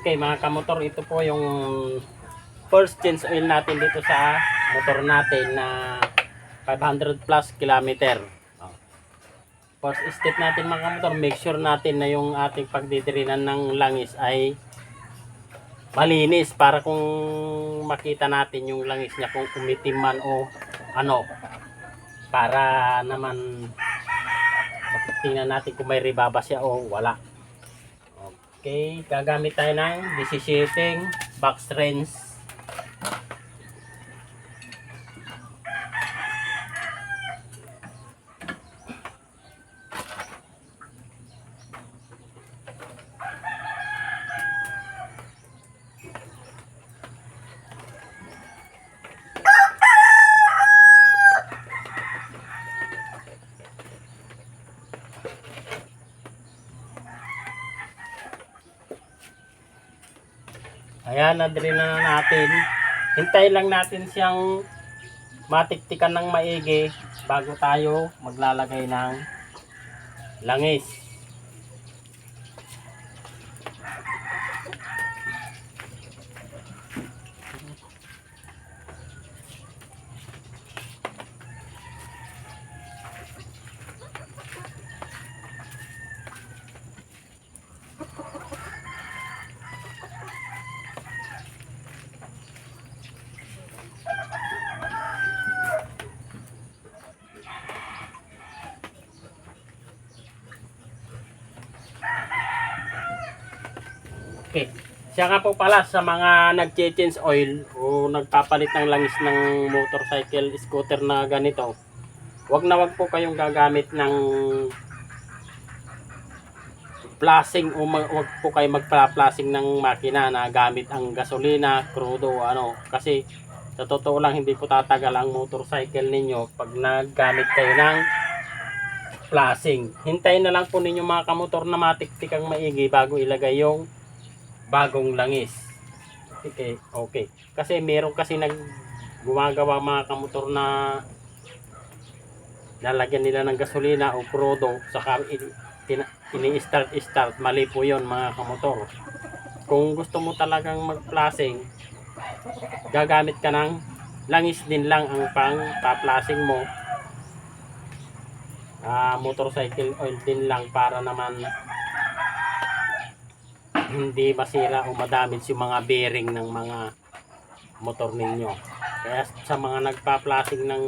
Okay mga kamotor, ito po yung first change oil natin dito sa motor natin na 500 plus kilometer. First step natin mga kamotor, make sure natin na yung ating pagdidirinan ng langis ay malinis para kung makita natin yung langis niya kung umitim man o ano, para naman tingnan natin kung may ribaba siya o wala. Okay, gagamit tayo ng 17 box wrench. Ayan, na-drain na natin. Hintay lang natin siyang matiktikan ng maigi bago tayo maglalagay ng langis. Okay. Siya nga po pala sa mga nag-change oil o nagpapalit ng langis ng motorcycle, scooter na ganito. Wag na wag po kayong gagamit ng flashing o wag po kayo magpa-flashing ng makina na gamit ang gasolina, crudo, ano. Kasi sa totoo lang hindi po tatagal ang motorcycle ninyo pag naggamit kayo ng flashing. Hintayin na lang po ninyo mga kamotor na matiktik ang maigi bago ilagay yung bagong langis. Okay. Kasi meron kasi gumagawa mga kamotor na lalagyan nila ng gasolina o crudo saka ini-start mali po yon mga kamotor. Kung gusto mo talagang mag-flashing, gagamit ka ng langis din lang ang pang-flashing mo. Motorcycle oil din lang para naman hindi masira o madamage yung mga bearing ng mga motor ninyo. Kaya sa mga nagpa-flashing ng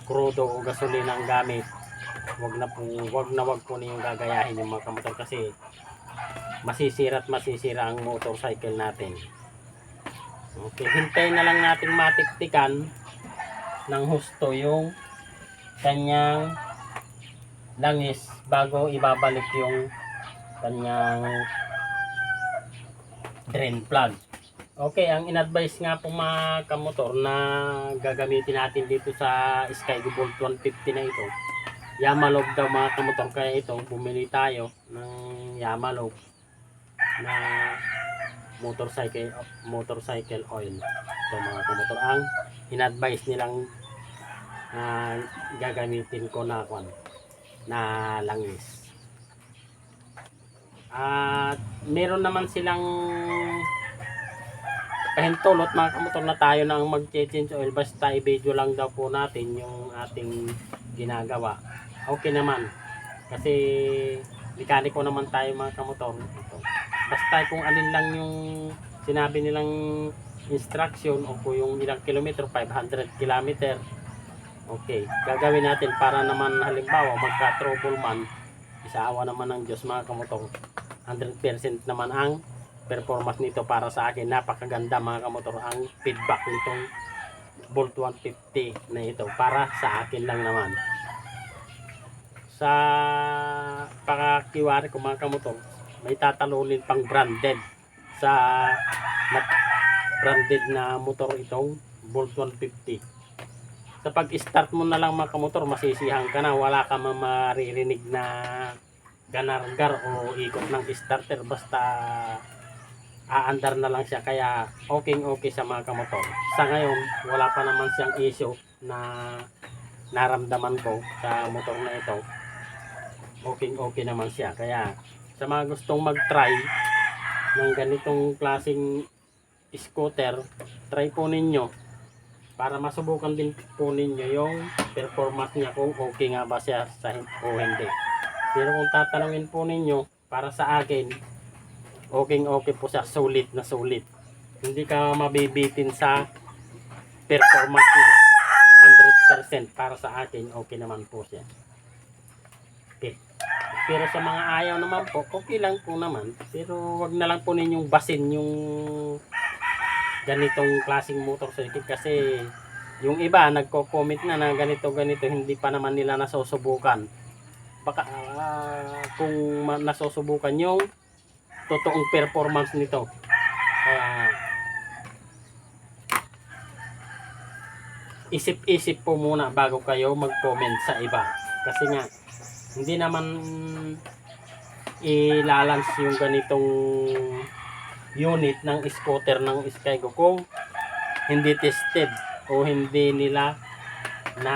crudo o gasolina ang gamit, wag po ninyong gagayahin yung mga kamotor kasi masisira at masisira ang motorcycle natin. Okay, hintayin na lang natin matiktikan ng husto yung kanyang langis bago ibabalik yung kanyang drain plug. Okay, ang in-advise nga po mga kamotor na gagamitin natin dito sa Skygo Bolt 150 na ito, Yamalog daw mga kamotor. Kaya ito, bumili tayo ng Yamalog na motorcycle oil. Ito mga kamotor, ang in-advise nilang gagamitin ko na langis. At meron naman silang pahintulot mga kamotor na tayo nang mag-change oil, basta i-video lang daw po natin yung ating ginagawa. Okay naman kasi mekaniko naman tayo mga kamotor. Basta kung alin lang yung sinabi nilang instruction o kung yung ilang kilometer, 500 kilometer, okay, gagawin natin para naman halimbawa magka-trouble man, isaawa naman ng Diyos mga kamotor, 100% naman ang performance nito para sa akin. Napakaganda mga kamotor ang feedback nitong Bolt 150 na ito para sa akin lang naman. Sa pakakiwari ko mga kamotor, may tatalulin pang branded sa branded na motor itong Bolt 150. Sa pag-start mo na lang mga kamotor, masisihan ka na, wala ka maririnig na ganargar o ikot ng starter, basta aandar na lang siya. Kaya okay sa mga kamotor. Sa ngayon wala pa naman siyang issue na naramdaman ko sa motor na ito. Okay naman siya. Kaya sa mga gustong mag-try ng ganitong klaseng scooter, try po ninyo para masubukan din po ninyo yung performance niya kung okay nga ba siya o hindi. Pero kung tatanungin po ninyo, para sa akin, okay po siya, sulit na sulit. Hindi ka mabibitin sa performance niya. 100% para sa akin, okay naman po siya. Okay. Pero sa mga ayaw naman po, okay lang po naman. Pero wag na lang po ninyong basin yung ganitong klaseng motorcycle kasi yung iba nagko-comment na ganito hindi pa naman nila nasusubukan. Baka kung nasusubukan yung totoong performance nito. Isip-isip po muna bago kayo mag-comment sa iba. Kasi nga hindi naman ilalans yung ganitong unit ng scooter ng Skygo kung hindi tested o hindi nila na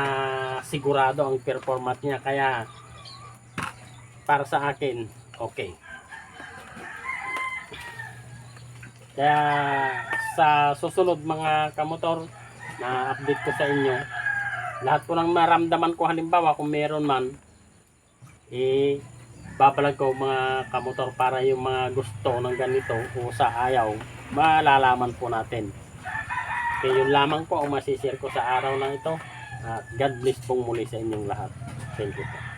sigurado ang performance niya. Kaya para sa akin, okay. Kaya sa susunod mga kamotor na update ko sa inyo, lahat po ng maramdaman ko, halimbawa kung meron man, babalag ko mga kamotor para yung mga gusto ng ganito o sa ayaw, malalaman po natin. Okay, yun lamang po ang masishare ko sa araw na ito. At God bless pong muli sa inyong lahat. Thank you po.